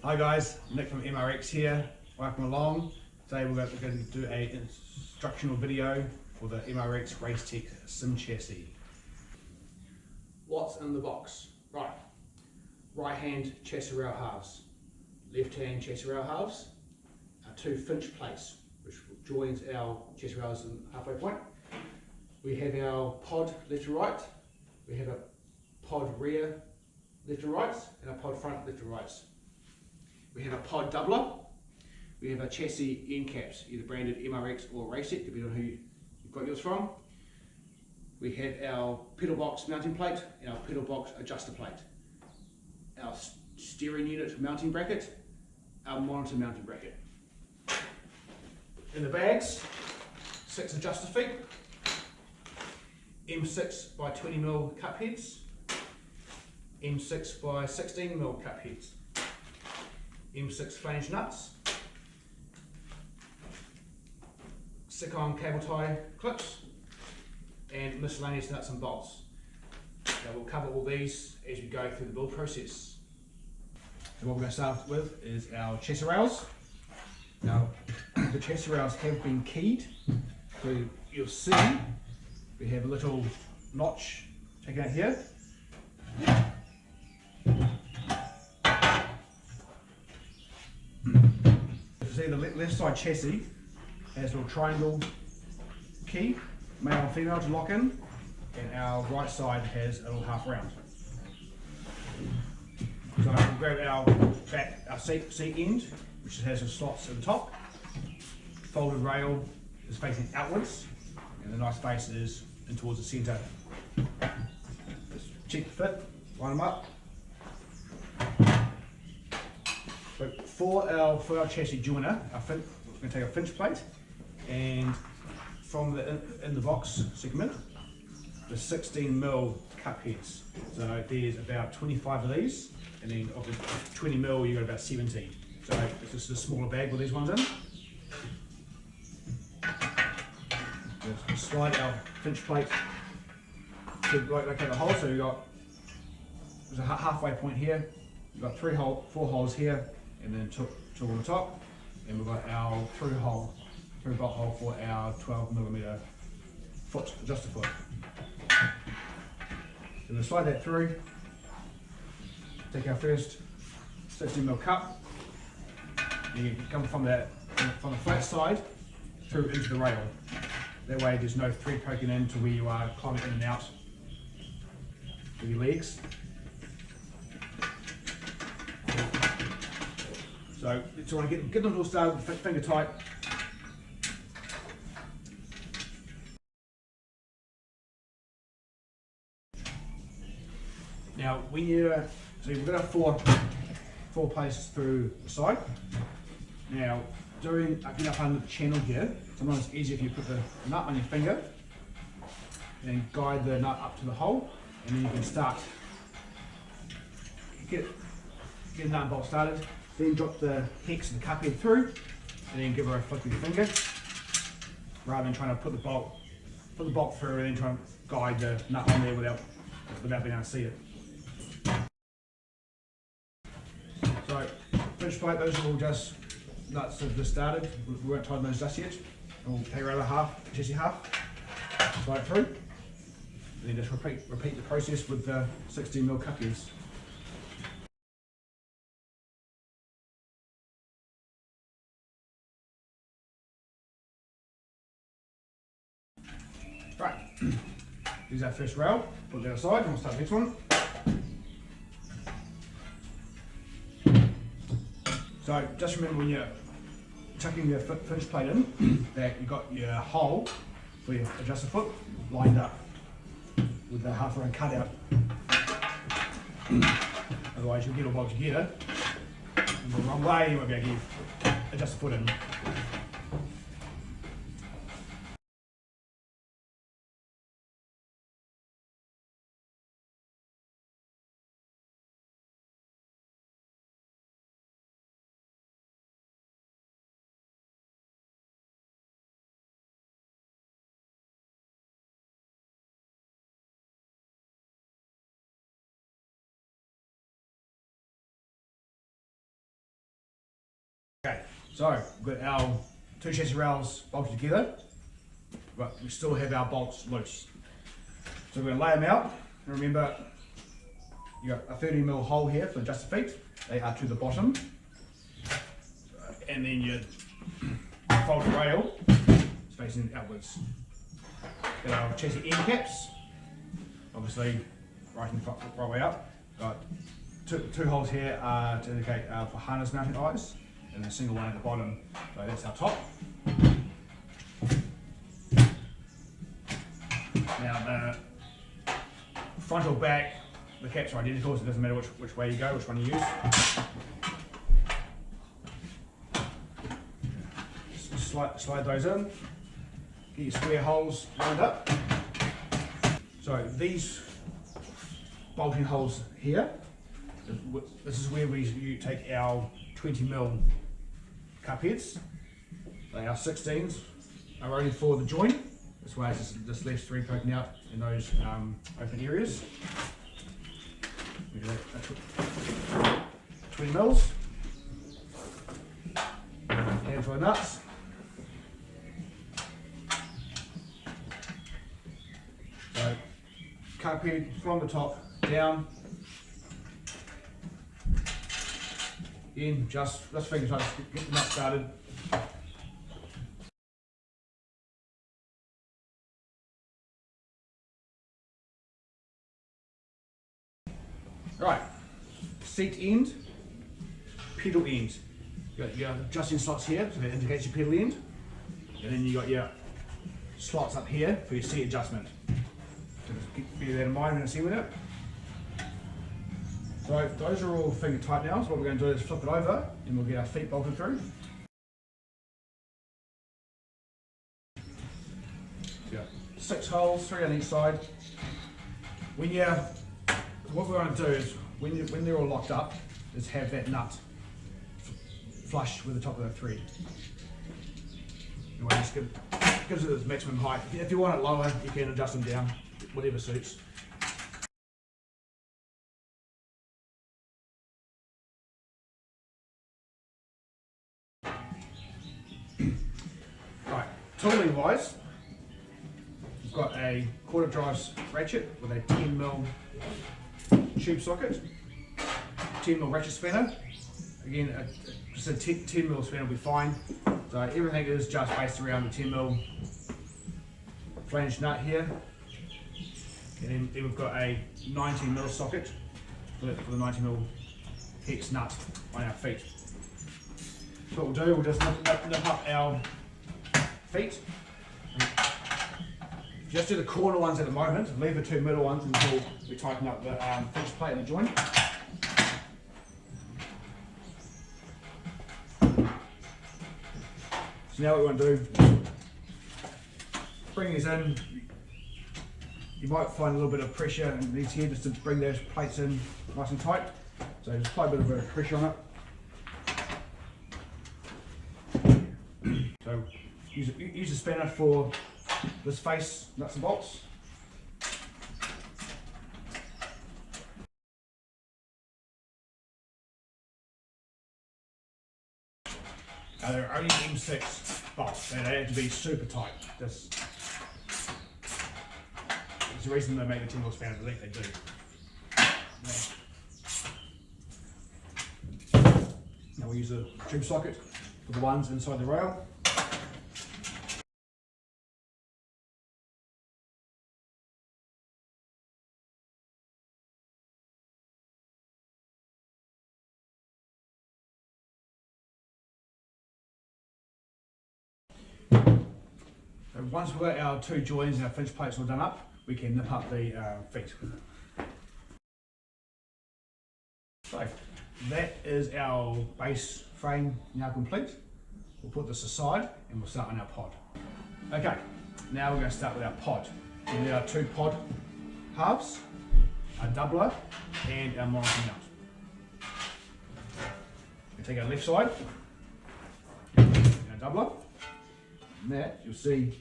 Hi guys, Nick from MRX here. Welcome along. Today we're going to do an instructional video for the MRX Racetech SimChassis. What's in the box? Right hand chassis rail halves, left hand chassis rail halves, two Finch plates which joins our chassis rails in halfway point. We have our pod left to right, we have a pod rear left to right, and a pod front left to right. We have a pod doubler, we have a chassis end caps, either branded MRX or Racetech, depending on who you've got yours from. We have our pedal box mounting plate and our pedal box adjuster plate, our steering unit mounting bracket, our monitor mounting bracket. In the bags, 6 adjuster feet, M6 by 20mm cup heads, M6 by 16mm cup heads, M6 flange nuts, stick-on cable tie clips, and miscellaneous nuts and bolts. Now we'll cover all these as we go through the build process. So what we're going to start with is our chassis rails. Now the chassis rails have been keyed, so you'll see we have a little notch taken out here. See, the left side chassis has a little triangle key, male and female, to lock in, and our right side has a little half round. So we'll grab our seat end, which has the slots at the top. Folded rail is facing outwards, and the nice face is in towards the centre. Just check the fit, line them up. So for our chassis joiner, we're going to take a Finch plate, and from in the box segment, the 16mm cup heads. So there's about 25 of these, and then of the 20mm you've got about 70. So it's just a smaller bag with these ones in. Just slide our Finch plate to locate the hole. So there's a halfway point here. We've got 4 holes here, and then two on the top, and we've got our through bolt hole for our 12mm adjuster foot. So we'll slide that through, take our first 16mm cup, and you come from the flat side through into the rail. That way there's no thread poking in to where you are climbing in and out with your legs. So want to get them all started, finger tight. Now when so we've got our four places through the side. Now getting up under the channel here, sometimes it's easier if you put the nut on your finger and guide the nut up to the hole, and then you can start get the nut and bolt started. Then drop the hex and the cup head through, and then give her a flick with your finger, rather than trying to put the bolt through and then try and guide the nut on there without being able to see it. So Finch plate, those are all just nuts that have just started. We won't tighten those just yet. And we'll take our other chassis half, slide it through, and then just repeat the process with the 16mm cup heads. Right, here's our first rail, put that aside, and we'll start the next one. So just remember when you're tucking your Finch plate in, that you've got your hole for your adjuster foot lined up with the half round cut out. Otherwise you'll get all bogged together, and the wrong way you won't be able to get your adjuster foot in. So we've got our two chassis rails bolted together, but we still have our bolts loose. So we're going to lay them out, and remember you got a 30mm hole here for just the feet, they are to the bottom, and then your folded rail is facing outwards. Got our chassis end caps, obviously right way up. Got two holes here to indicate for harness mounting eyes, and a single one at the bottom. So that's our top. Now the front or back, the caps are identical, so it doesn't matter which way you go, which one you use. Just slide those in, get your square holes lined up. So these bolting holes here, this is where you take our 20mm cup heads. They are 16s, are only for the joint. This way it's just left 3 poking out in those open areas. 20mm. Handful of nuts. So cup head from the top down. In just finger tight, get the nut started. Right, seat end, pedal end. You got your adjusting slots here, so that indicates your pedal end, and then you got your slots up here for your seat adjustment. So just bear that in mind when you're seeing it. So those are all finger tight now, so what we're going to do is flip it over and we'll get our feet bolted through. So 6 holes, 3 on each side. What we're going to do is, when they're all locked up, is have that nut flush with the top of the thread. Anyway, just gives it its maximum height. If you want it lower, you can adjust them down, whatever suits. Right, tooling wise, we've got a quarter drive ratchet with a 10mm tube socket, 10mm ratchet spanner. Again, just a 10mm spanner will be fine. So everything is just based around the 10mm flange nut here. And then we've got a 19mm socket for the 19mm hex nut on our feet. So what we'll do, we'll just nip up our feet. Just do the corner ones at the moment, leave the 2 middle ones until we tighten up the fixed plate in the joint. So now what we want to do, bring these in. You might find a little bit of pressure in these here just to bring those plates in nice and tight. So just apply a bit of pressure on it. So use the spanner for this face, nuts and bolts. Now they're only M6 bolts, they have to be super tight. There's the reason they make the 10mm spanner, I think they do. Now we'll use a tube socket for the ones inside the rail. So once we've got our 2 joins and our finish plates all done up, we can nip up the feet. So that is our base frame now complete. We'll put this aside and we'll start on our pod. Okay, now we're going to start with our pod. We need our 2 pod halves, our doubler and our monitoring nut. We take our left side, and our doubler, and that you'll see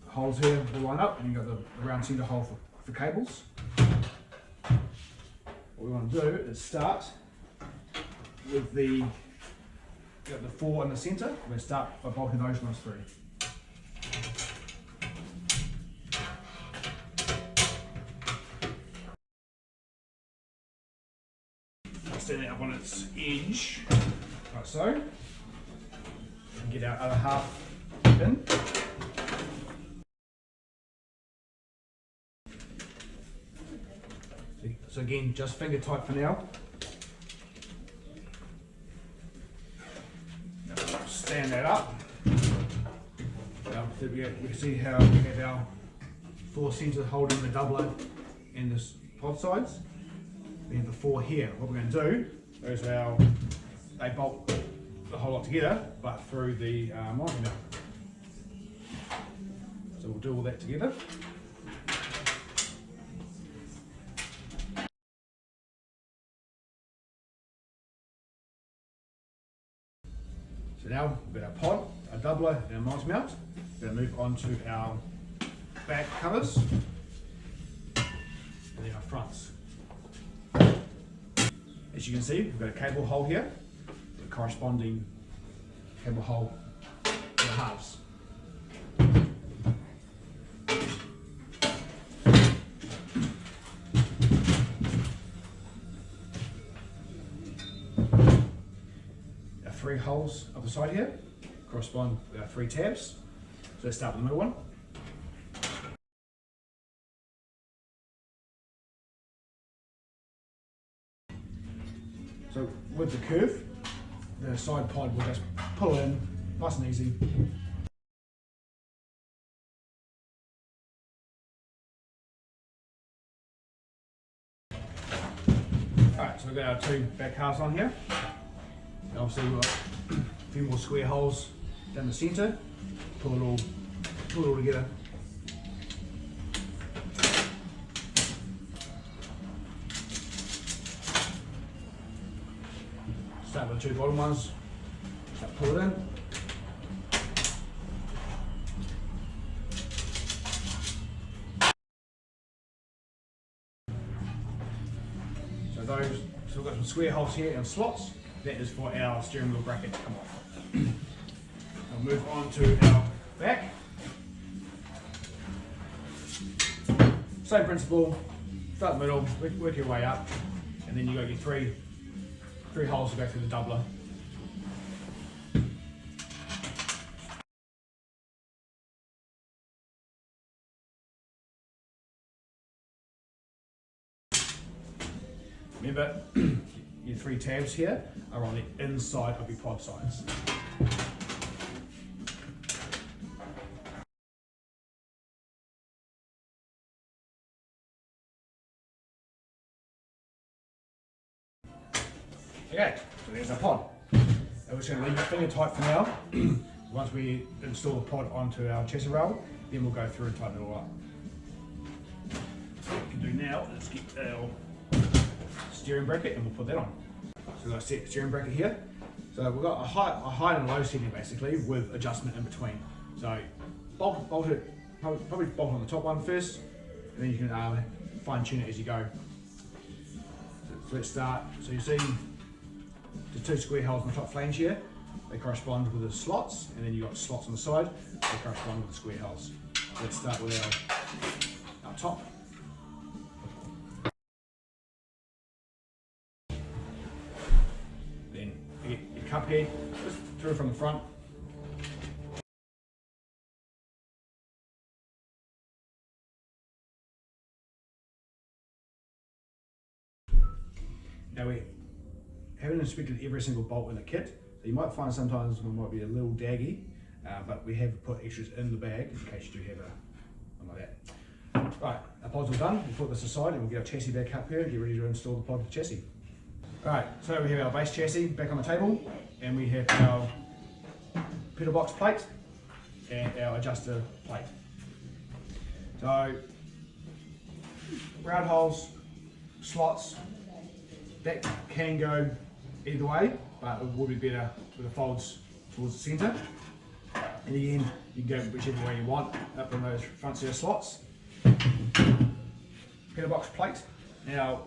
the holes here will line up, and you've got the round centre hole for cables. What we want to do is start with the got the 4 in the centre. We're going to start by bolting those ones through. Stand it up on its edge, like so, and get our other half in. So again, just finger tight for now. Now stand that up. Now we can see how we have our 4 centres holding the doubler and the pod sides. We have the 4 here. What we're going to do, those are they bolt the whole lot together, but through the mounting mount. So we'll do all that together. So now we've got our pod, our doubler, and our mounting mount. We're going to move on to our back covers and then our fronts. As you can see, we've got a cable hole here, the corresponding cable hole for the halves. Our 3 holes up the side here correspond with our 3 tabs. So let's start with the middle one. So with the curve, the side pod will just pull in, nice and easy. Alright, so we've got our 2 back halves on here. And obviously we've got a few more square holes down the centre. Pull it all together. Start with the 2 bottom ones, start pull it in. So we've got some square holes here and slots. That is for our steering wheel bracket to come off. We'll move on to our back. Same principle, start in the middle, work your way up, and then you got your 3 holes to go through the doubler. Remember, your 3 tabs here are on the inside of your pod sides. Okay, so there's our pod. And we're just going to leave it finger tight for now. Once we install the pod onto our chassis rail, then we'll go through and tighten it all up. So what we can do now is get our steering bracket and we'll put that on. So we've got a set steering bracket here. So we've got a high and low setting basically with adjustment in between. So bolt it, probably bolt on the top one first, and then you can fine tune it as you go. So let's start. So you see the 2 square holes on the top flange here, they correspond with the slots, and then you've got slots on the side, they correspond with the square holes. So let's start with our top. Then you get your cup head, just through from the front. Now we haven't inspected every single bolt in the kit, so you might find sometimes one might be a little daggy, but we have put extras in the bag in case you do have one like that. Right, our pod's all done. We'll put this aside and we'll get our chassis back up here and get ready to install the pod to the chassis. Alright, so we have our base chassis back on the table, and we have our pedal box plate and our adjuster plate. So, round holes, slots, that can go either way, but it would be better with the folds towards the centre. And again, you can go whichever way you want, up in those front set of slots. Pedal box plate. Now,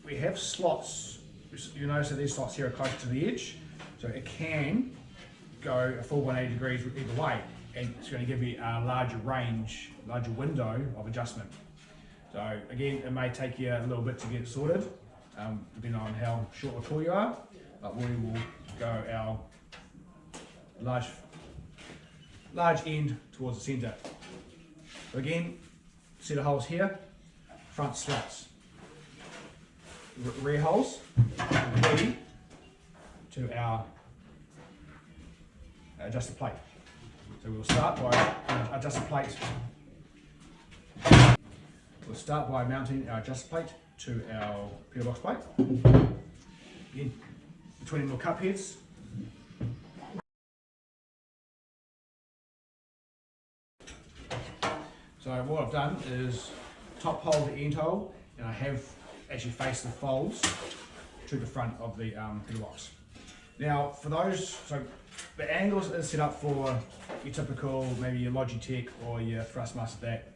we have slots, you'll notice that these slots here are close to the edge, so it can go a full 180 degrees either way, and it's going to give you a larger range, larger window of adjustment. So again, it may take you a little bit to get it sorted, depending on how short or tall you are, but we will go our large end towards the centre. So again, set of holes here, front slots, rear holes, ready to our adjusted plate. So we'll start by adjusted plate. We'll start by mounting our adjusted plate to our peel box plate. Again, between the cup heads. So what I've done is top hole the end hole, and I have actually faced the folds to the front of the peel box. Now for those, so the angles is set up for your typical, maybe your Logitech or your Thrustmaster that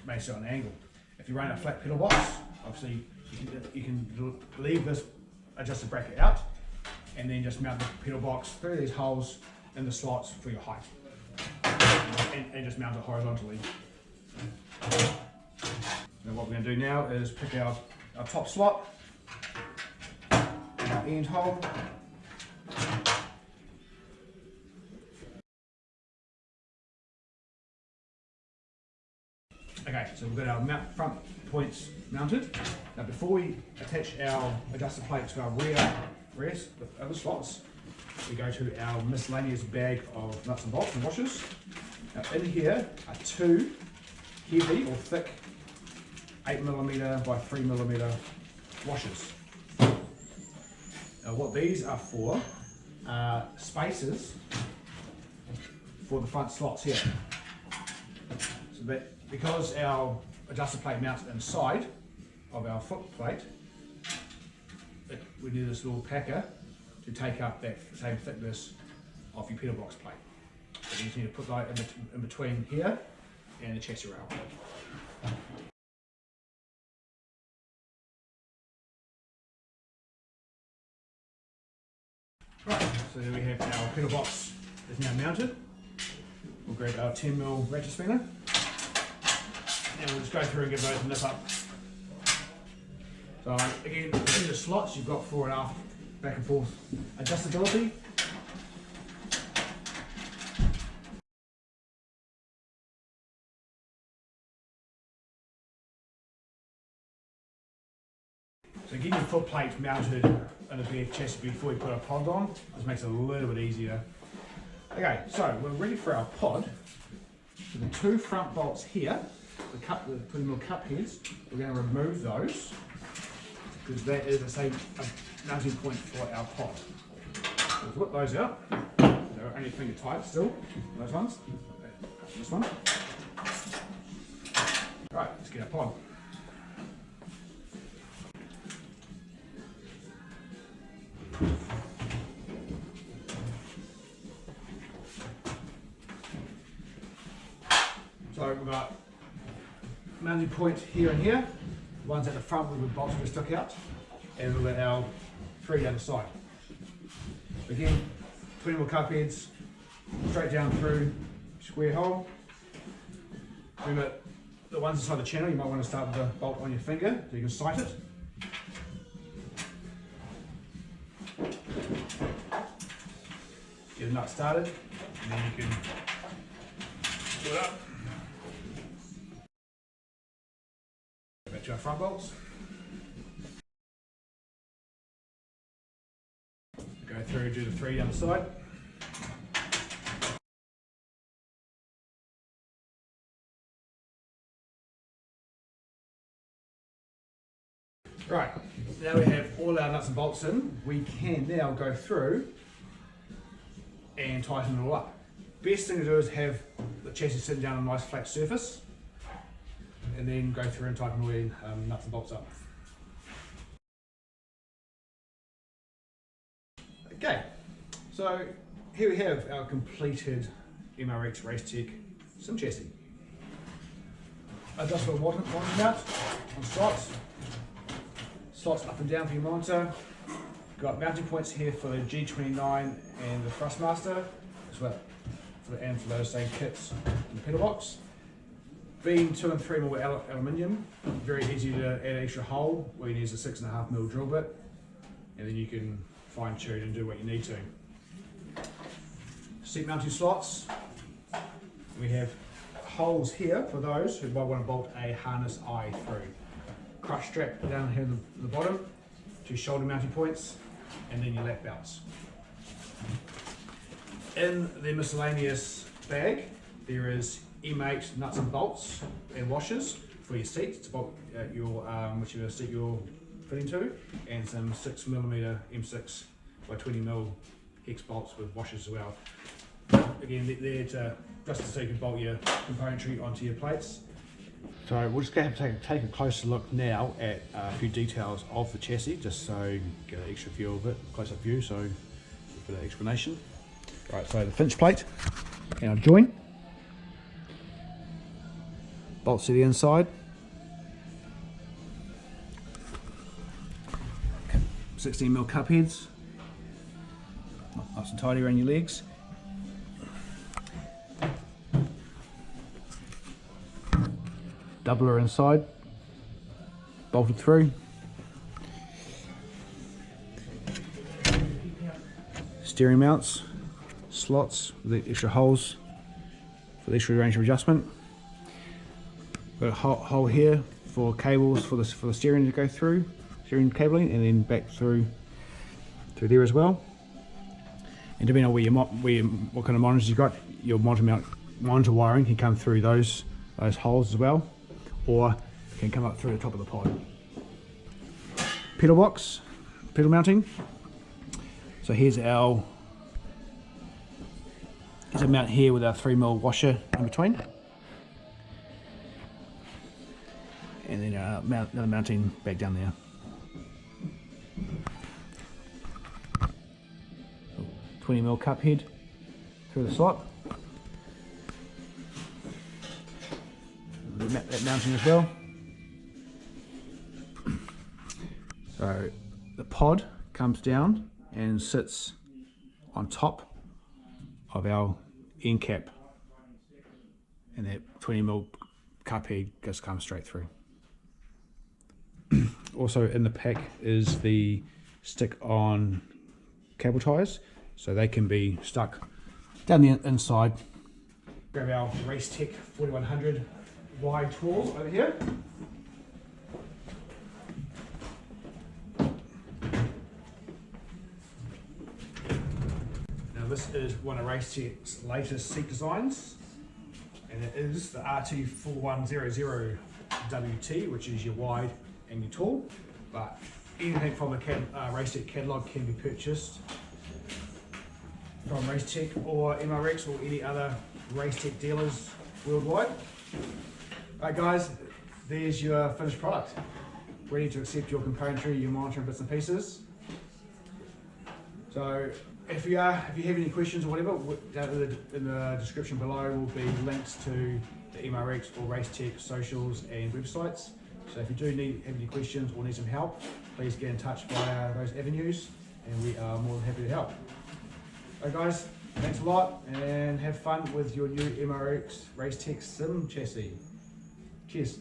may sit on an angle. If you run a flat pedal box, obviously you can leave this adjusted bracket out and then just mount the pedal box through these holes in the slots for your height, and just mount it horizontally. Now what we're going to do now is pick our top slot, our end hole, okay, so we've got our front points mounted. Now before we attach our adjusted plate to our rear with other slots, we go to our miscellaneous bag of nuts and bolts and washers. Now in here are two heavy or thick 8mm by 3mm washers. Now what these are for are spacers for the front slots here. So that because our adjusted plate mounts inside of our foot plate, we need this little packer to take up that same thickness of your pedal box plate. So you just need to put that in between here and the chassis rail. Right, so there we have our pedal box is now mounted. We'll grab our 10mm ratchet spinner and we'll just go through and give those a nip up. So again, in the slots you've got fore and aft, back and forth adjustability. So getting your foot plate mounted on the BF chassis before you put a pod on, this makes it a little bit easier. Okay, so we're ready for our pod. So the two front bolts here, the 20mm cup heads, we're going to remove those because that is the same mounting point for our pod. So we'll whip those out. They're only finger tight still, those ones. This one. Right, let's get our pod. So we've got mounting point here and here. One's at the front where the bolts were stuck out, and we've got our three down the side. Again, 20mm cup heads, straight down through, square hole. Remember, the ones inside the channel, you might want to start with the bolt on your finger so you can sight it. Get a nut started, and then you can pull it up. Back to our front bolts. Go through, do the three down the side. Right, now we have all our nuts and bolts in, we can now go through and tighten it all up. Best thing to do is have the chassis sitting down on a nice flat surface, and then go through and tighten all the nuts and bolts up. Okay, so here we have our completed MRX Racetech SimChassis. Adjustable monitor mount on slots up and down for your monitor, got mounting points here for the G29 and the Thrustmaster, as well and for those same kits in the pedal box. Being 2 and 3 mil aluminium, very easy to add an extra hole where you use a 6.5mm drill bit, and then you can fine tune and do what you need to. Seat mounting slots. We have holes here for those who might want to bolt a harness eye through. Crush strap down here in the bottom, 2 shoulder mounting points, and then your lap belts. In the miscellaneous bag, there is M8 nuts and bolts and washers for your seat to bolt your whichever seat you're fitting to, and some 6mm M6 by 20mm hex bolts with washers as well. Again, they're just so you can bolt your componentry onto your plates. So we're just going to have to take a closer look now at a few details of the chassis, just so you get an extra view of it, close-up view, so a bit of explanation. Right, so the Finch plate and our join. Bolts to the inside. 16mm cup heads. Nice and tidy around your legs. Doubler inside, bolted through. Steering mounts, slots with the extra holes for the extra range of adjustment. Got a hole here for cables for the steering to go through, steering cabling, and then back through there as well. And depending on what kind of monitors you got, your monitor wiring can come through those holes as well, or can come up through the top of the pod. Pedal box, pedal mounting. So here's a mount here with our 3mm washer in between, and then another mounting back down there. 20mm cup head through the slot. That mounting as well. So the pod comes down and sits on top of our end cap, and that 20mm cup head just comes straight through. Also in the pack is the stick-on cable ties, so they can be stuck down the inside. Grab our Racetech 4100 wide tool over here. Now this is one of Racetech's latest seat designs, and it is the RT4100WT, which is your wide and your tall, but anything from the Racetech catalogue can be purchased from Racetech or MRX or any other Racetech dealers worldwide. Alright guys, there's your finished product. Ready to accept your componentry, your monitor and bits and pieces. So if you have any questions or whatever, down in the description below will be links to the MRX or Racetech socials and websites. So if you do have any questions or need some help, please get in touch via those avenues, and we are more than happy to help. Alright guys, thanks a lot, and have fun with your new MRX Racetech SimChassis. Cheers.